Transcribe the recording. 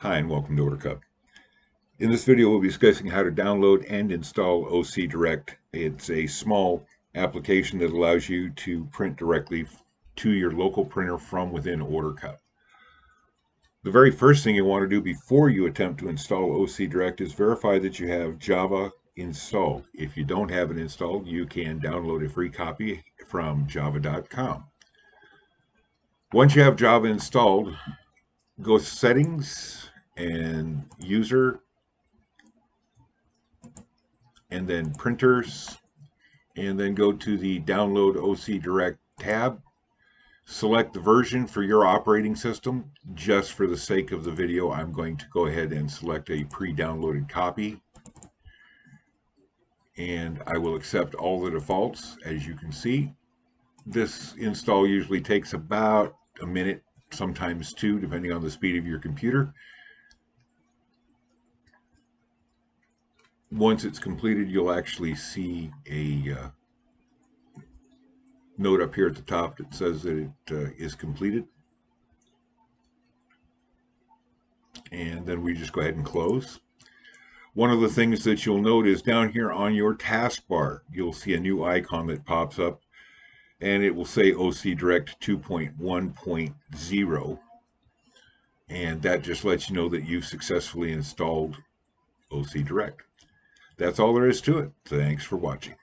Hi, and welcome to OrderCup. In this video, we'll be discussing how to download and install OC Direct. It's a small application that allows you to print directly to your local printer from within OrderCup. The very first thing you want to do before you attempt to install OC Direct is verify that you have Java installed. If you don't have it installed, you can download a free copy from java.com. Once you have Java installed, go to Settings and User, and then Printers, and then go to the Download OC Direct tab. Select the version for your operating system. Just for the sake of the video, I'm going to go ahead and select a pre-downloaded copy. And I will accept all the defaults. As you can see, this install usually takes about a minute, sometimes two, depending on the speed of your computer. Once it's completed, you'll actually see a note up here at the top that says that it is completed. And then we just go ahead and close. One of the things that you'll note is down here on your taskbar, you'll see a new icon that pops up, and it will say OC Direct 2.1.0. And that just lets you know that you've successfully installed OC Direct. That's all there is to it. Thanks for watching.